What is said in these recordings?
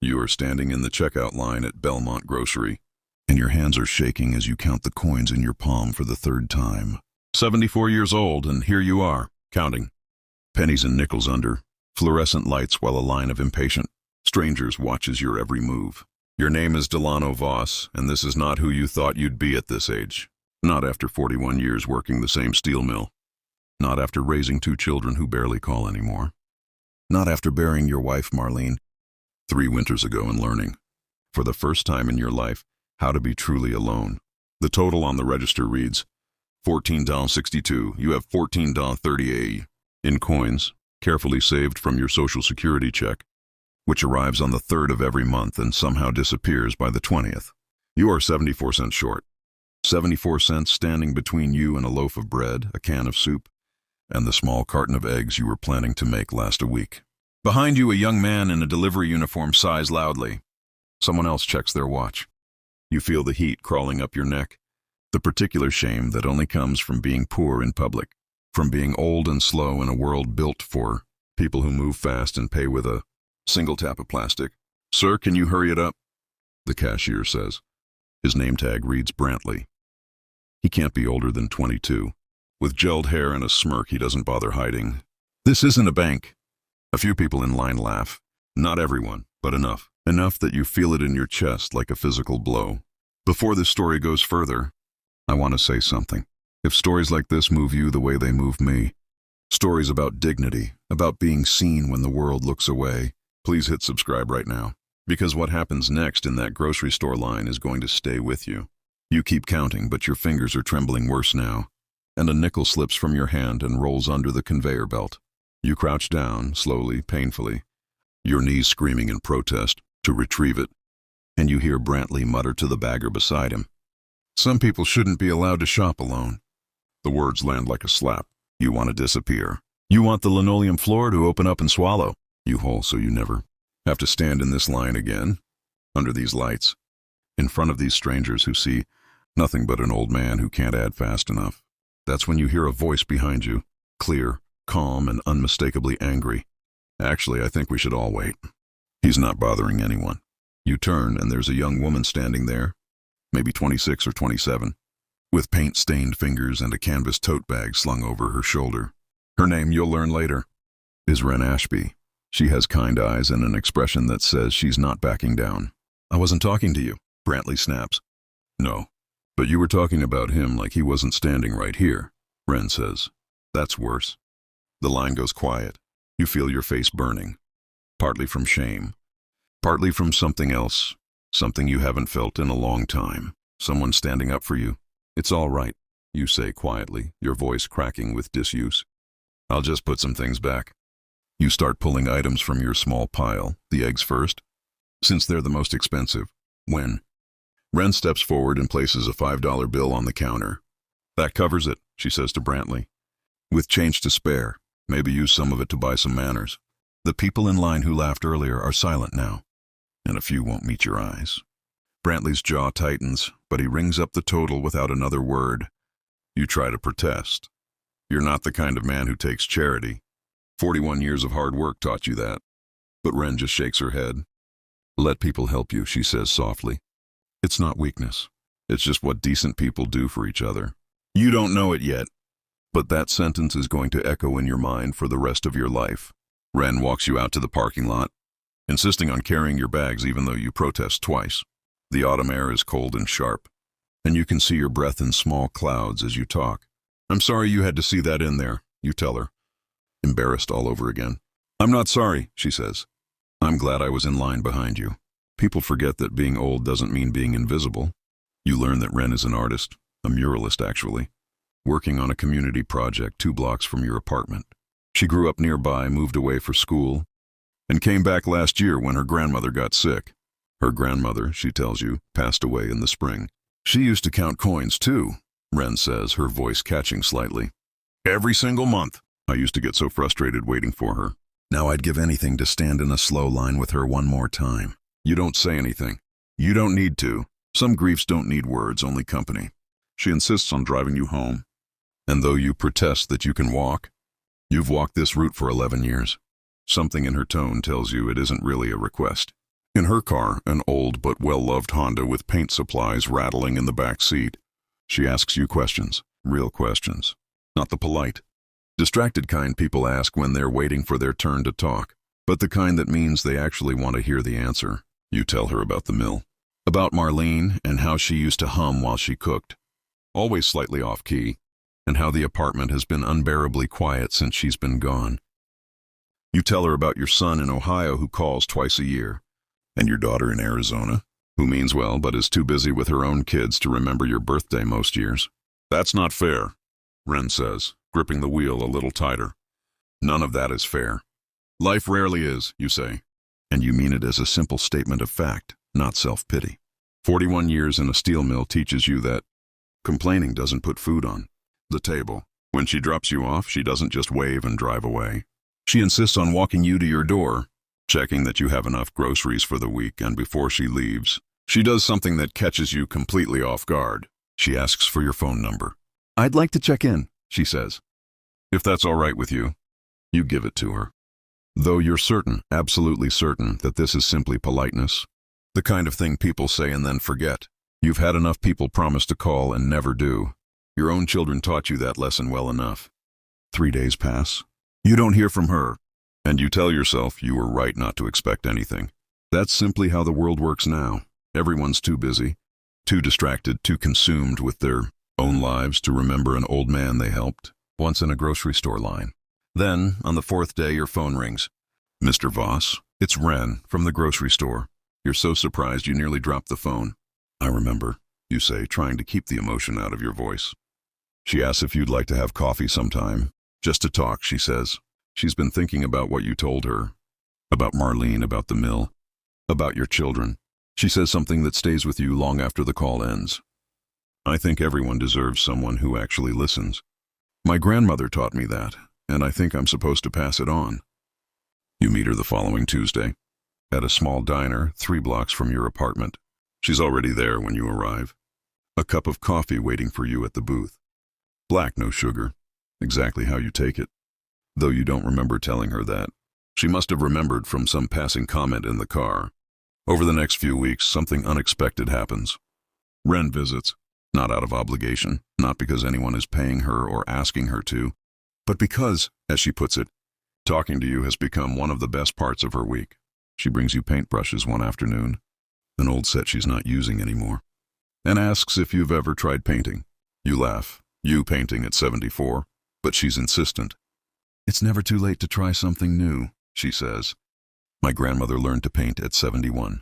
You are standing in the checkout line at Belmont Grocery, and your hands are shaking as you count the coins in your palm for the third time. 74 years old, and here you are, counting. Pennies and nickels under, fluorescent lights while a line of impatient strangers watches your every move. Your name is Delano Voss, and this is not who you thought you'd be at this age. Not after 41 years working the same steel mill. Not after raising 2 children who barely call anymore. Not after burying your wife, Marlene, 3 winters ago and learning, for the first time in your life, how to be truly alone. The total on the register reads $14.62. You have $14.38 in coins, carefully saved from your Social Security check, which arrives on the 3rd of every month and somehow disappears by the 20th. You are 74 cents short. 74 cents standing between you and a loaf of bread, a can of soup, and the small carton of eggs you were planning to make last a week. Behind you, a young man in a delivery uniform sighs loudly. Someone else checks their watch. You feel the heat crawling up your neck, the particular shame that only comes from being poor in public, from being old and slow in a world built for people who move fast and pay with a single tap of plastic. "Sir, can you hurry it up?" the cashier says. His name tag reads Brantley. He can't be older than 22. With gelled hair and a smirk he doesn't bother hiding. This isn't a bank. A few people in line laugh. Not everyone, but enough. Enough that you feel it in your chest like a physical blow. Before this story goes further, I want to say something. If stories like this move you the way they move me, stories about dignity, about being seen when the world looks away, please hit subscribe right now. Because what happens next in that grocery store line is going to stay with you. You keep counting, but your fingers are trembling worse now, and a nickel slips from your hand and rolls under the conveyor belt. You crouch down, slowly, painfully, your knees screaming in protest, to retrieve it, and you hear Brantley mutter to the bagger beside him. "Some people shouldn't be allowed to shop alone." The words land like a slap. You want to disappear. You want the linoleum floor to open up and swallow you whole so you never have to stand in this line again, under these lights, in front of these strangers who see nothing but an old man who can't add fast enough. That's when you hear a voice behind you, clear, calm, and unmistakably angry. "Actually, I think we should all wait. He's not bothering anyone." You turn, and there's a young woman standing there, maybe 26 or 27, with paint-stained fingers and a canvas tote bag slung over her shoulder. Her name, you'll learn later, is Wren Ashby. She has kind eyes and an expression that says she's not backing down. "I wasn't talking to you," Brantley snaps. "No, but you were talking about him like he wasn't standing right here," Wren says. "That's worse." The line goes quiet. You feel your face burning, partly from shame, partly from something else, something you haven't felt in a long time. Someone standing up for you. "It's all right," you say quietly, your voice cracking with disuse. "I'll just put some things back." You start pulling items from your small pile, the eggs first, since they're the most expensive. When Wren steps forward and places a $5 bill on the counter. "That covers it," she says to Brantley. "With change to spare, maybe use some of it to buy some manners." The people in line who laughed earlier are silent now, and a few won't meet your eyes. Brantley's jaw tightens, but he rings up the total without another word. You try to protest. You're not the kind of man who takes charity. 41 years of hard work taught you that. But Wren just shakes her head. "Let people help you," she says softly. "It's not weakness. It's just what decent people do for each other. You don't know it yet, but that sentence is going to echo in your mind for the rest of your life." Wren walks you out to the parking lot, insisting on carrying your bags even though you protest twice. The autumn air is cold and sharp, and you can see your breath in small clouds as you talk. "I'm sorry you had to see that in there," you tell her, embarrassed all over again. "I'm not sorry," she says. "I'm glad I was in line behind you." People forget that being old doesn't mean being invisible. You learn that Wren is an artist, a muralist actually, working on a community project 2 blocks from your apartment. She grew up nearby, moved away for school, and came back last year when her grandmother got sick. Her grandmother, she tells you, passed away in the spring. "She used to count coins too," Wren says, her voice catching slightly. "Every single month. I used to get so frustrated waiting for her. Now I'd give anything to stand in a slow line with her one more time." You don't say anything. You don't need to. Some griefs don't need words, only company. She insists on driving you home. And though you protest that you can walk, you've walked this route for 11 years. Something in her tone tells you it isn't really a request. In her car, an old but well-loved Honda with paint supplies rattling in the back seat. She asks you questions, real questions, not the polite, distracted kind people ask when they're waiting for their turn to talk, but the kind that means they actually want to hear the answer. You tell her about the mill, about Marlene and how she used to hum while she cooked, always slightly off-key, and how the apartment has been unbearably quiet since she's been gone. You tell her about your son in Ohio who calls twice a year, and your daughter in Arizona, who means well but is too busy with her own kids to remember your birthday most years. That's not fair, Ren says, gripping the wheel a little tighter. None of that is fair. Life rarely is, you say, and you mean it as a simple statement of fact, not self-pity. 41 years in a steel mill teaches you that complaining doesn't put food on the table. When she drops you off, she doesn't just wave and drive away. She insists on walking you to your door, checking that you have enough groceries for the week, and before she leaves, she does something that catches you completely off guard. She asks for your phone number. I'd like to check in, she says. If that's all right with you, you give it to her. Though you're certain, absolutely certain, that this is simply politeness, the kind of thing people say and then forget. You've had enough people promise to call and never do. Your own children taught you that lesson well enough. 3 days pass. You don't hear from her, and you tell yourself you were right not to expect anything. That's simply how the world works now. Everyone's too busy, too distracted, too consumed with their own lives to remember an old man they helped once in a grocery store line. Then, on the 4th day, your phone rings. Mr. Voss, it's Ren from the grocery store. You're so surprised you nearly dropped the phone. I remember, you say, trying to keep the emotion out of your voice. She asks if you'd like to have coffee sometime. Just to talk, she says. She's been thinking about what you told her. About Marlene, about the mill, about your children. She says something that stays with you long after the call ends. I think everyone deserves someone who actually listens. My grandmother taught me that, and I think I'm supposed to pass it on. You meet her the following Tuesday, at a small diner 3 blocks from your apartment. She's already there when you arrive. A cup of coffee waiting for you at the booth. Black, no sugar. Exactly how you take it. Though you don't remember telling her that. She must have remembered from some passing comment in the car. Over the next few weeks, something unexpected happens. Ren visits, not out of obligation, not because anyone is paying her or asking her to, but because, as she puts it, talking to you has become one of the best parts of her week. She brings you paintbrushes one afternoon, an old set she's not using anymore, and asks if you've ever tried painting. You laugh, you painting at 74, but she's insistent. It's never too late to try something new, she says. My grandmother learned to paint at 71.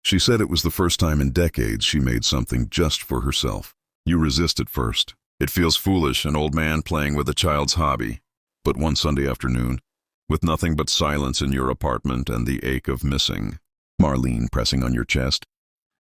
She said it was the first time in decades she made something just for herself. You resist at first. It feels foolish, an old man playing with a child's hobby. But one Sunday afternoon, with nothing but silence in your apartment and the ache of missing Marlene pressing on your chest,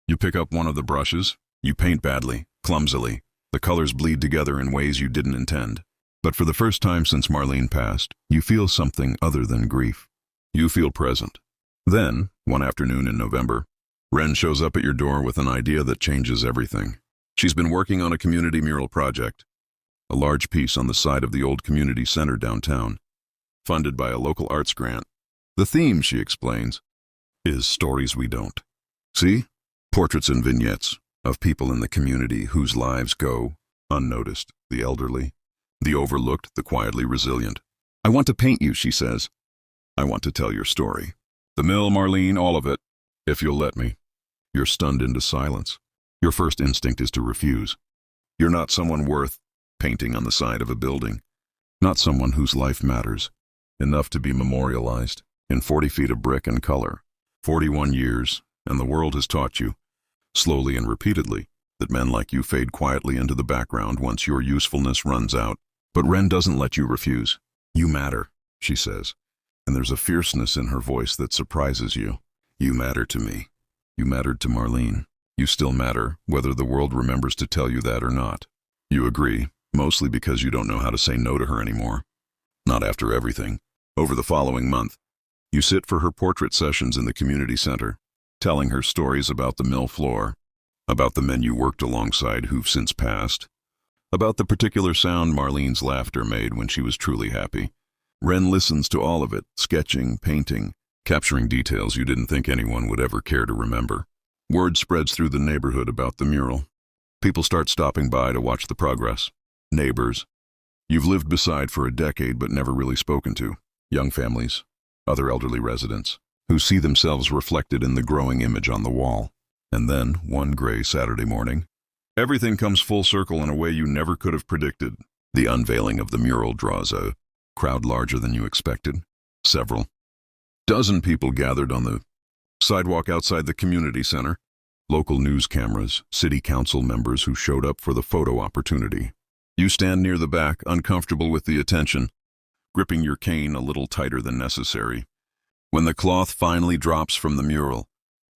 you pick up one of the brushes. You paint badly, clumsily. The colors bleed together in ways you didn't intend. But for the first time since Marlene passed, you feel something other than grief. You feel present. Then, one afternoon in November, Ren shows up at your door with an idea that changes everything. She's been working on a community mural project, a large piece on the side of the old community center downtown, funded by a local arts grant. The theme, she explains, is stories we don't see, portraits and vignettes of people in the community whose lives go unnoticed, the elderly, the overlooked, the quietly resilient. I want to paint you, she says. I want to tell your story. The mill, Marlene, all of it, if you'll let me. You're stunned into silence. Your first instinct is to refuse. You're not someone worth painting on the side of a building. Not someone whose life matters, enough to be memorialized in 40 feet of brick and color. 41 years, and the world has taught you, slowly and repeatedly, that men like you fade quietly into the background once your usefulness runs out. But Ren doesn't let you refuse. You matter, she says, and there's a fierceness in her voice that surprises you. You matter to me. You mattered to Marlene. You still matter, whether the world remembers to tell you that or not. You agree, mostly because you don't know how to say no to her anymore. Not after everything. Over the following month, you sit for her portrait sessions in the community center, telling her stories about the mill floor, about the men you worked alongside who've since passed, about the particular sound Marlene's laughter made when she was truly happy. Ren listens to all of it, sketching, painting, capturing details you didn't think anyone would ever care to remember. Word spreads through the neighborhood about the mural. People start stopping by to watch the progress. Neighbors you've lived beside for a decade but never really spoken to. Young families, other elderly residents, who see themselves reflected in the growing image on the wall. And then, one gray Saturday morning, everything comes full circle in a way you never could have predicted. The unveiling of the mural draws a crowd larger than you expected. Several dozen people gathered on the sidewalk outside the community center. Local news cameras, city council members who showed up for the photo opportunity. You stand near the back, uncomfortable with the attention, gripping your cane a little tighter than necessary. When the cloth finally drops from the mural,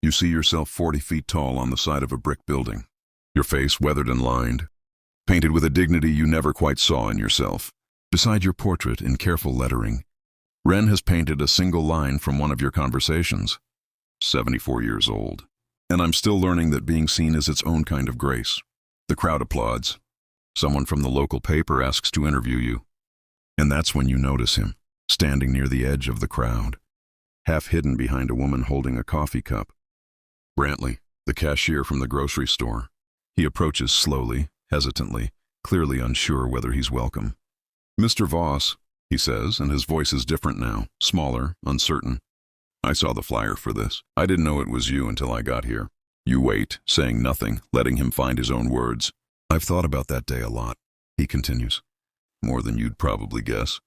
you see yourself 40 feet tall on the side of a brick building. Your face weathered and lined, painted with a dignity you never quite saw in yourself. Beside your portrait, in careful lettering, Ren has painted a single line from one of your conversations. 74 years old. And I'm still learning that being seen is its own kind of grace. The crowd applauds. Someone from the local paper asks to interview you. And that's when you notice him, standing near the edge of the crowd, half hidden behind a woman holding a coffee cup. Brantley, the cashier from the grocery store. He approaches slowly, hesitantly, clearly unsure whether he's welcome. "Mr. Voss," he says, and his voice is different now, smaller, uncertain. "I saw the flyer for this. I didn't know it was you until I got here." You wait, saying nothing, letting him find his own words. "I've thought about that day a lot," he continues. "More than you'd probably guess.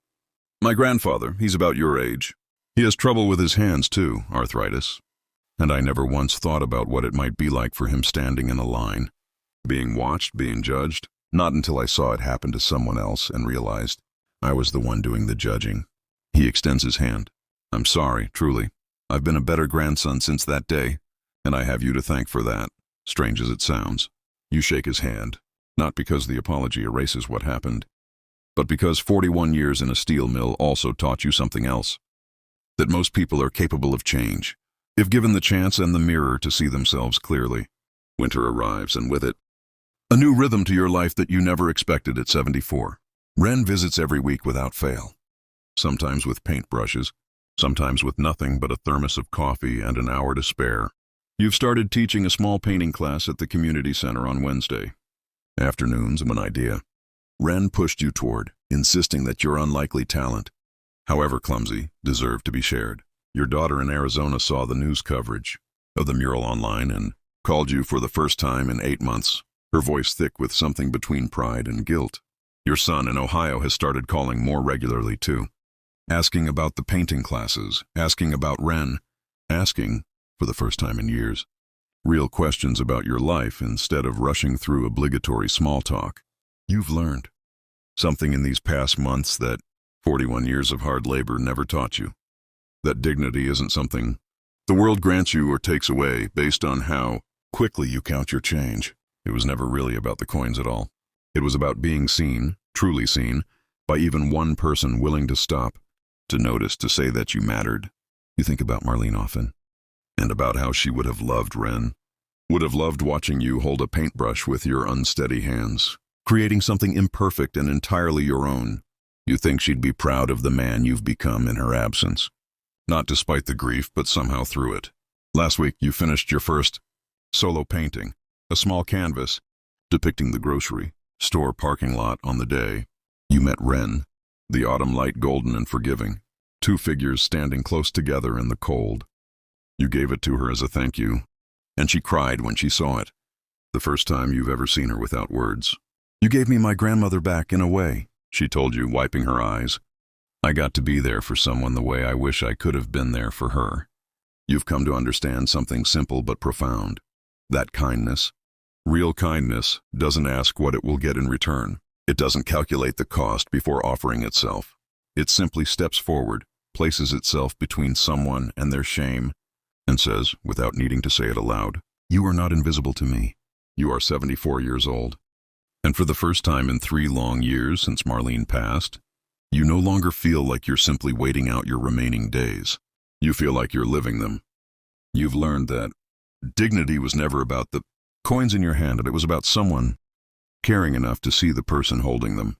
My grandfather, he's about your age. He has trouble with his hands too, arthritis. And I never once thought about what it might be like for him standing in a line, being watched, being judged, not until I saw it happen to someone else and realized I was the one doing the judging." He extends his hand. "I'm sorry, truly. I've been a better grandson since that day, and I have you to thank for that, strange as it sounds." You shake his hand, not because the apology erases what happened, but because 41 years in a steel mill also taught you something else. That most people are capable of change, if given the chance and the mirror to see themselves clearly. Winter arrives, and with it, a new rhythm to your life that you never expected at 74. Ren visits every week without fail. Sometimes with paintbrushes, sometimes with nothing but a thermos of coffee and an hour to spare. You've started teaching a small painting class at the community center on Wednesday. Afternoons, an idea Ren pushed you toward, insisting that your unlikely talent, however clumsy, deserved to be shared. Your daughter in Arizona saw the news coverage of the mural online and called you for the first time in 8 months, her voice thick with something between pride and guilt. Your son in Ohio has started calling more regularly too, asking about the painting classes, asking about Ren, asking, for the first time in years, real questions about your life instead of rushing through obligatory small talk. You've learned something in these past months that 41 years of hard labor never taught you. That dignity isn't something the world grants you or takes away based on how quickly you count your change. It was never really about the coins at all. It was about being seen, truly seen, by even one person willing to stop, to notice, to say that you mattered. You think about Marlene often, and about how she would have loved Ren, would have loved watching you hold a paintbrush with your unsteady hands, creating something imperfect and entirely your own. You think she'd be proud of the man you've become in her absence. Not despite the grief, but somehow through it. Last week you finished your first solo painting, a small canvas depicting the grocery store parking lot on the day you met Ren, the autumn light golden and forgiving, two figures standing close together in the cold. You gave it to her as a thank you, and she cried when she saw it, the first time you've ever seen her without words. "You gave me my grandmother back in a way," she told you, wiping her eyes. "I got to be there for someone the way I wish I could have been there for her." You've come to understand something simple but profound. That kindness, real kindness, doesn't ask what it will get in return. It doesn't calculate the cost before offering itself. It simply steps forward, places itself between someone and their shame, and says, without needing to say it aloud, "You are not invisible to me." You are 74 years old. And for the first time in 3 long years since Marlene passed, you no longer feel like you're simply waiting out your remaining days. You feel like you're living them. You've learned that dignity was never about the coins in your hand, and it was about someone caring enough to see the person holding them.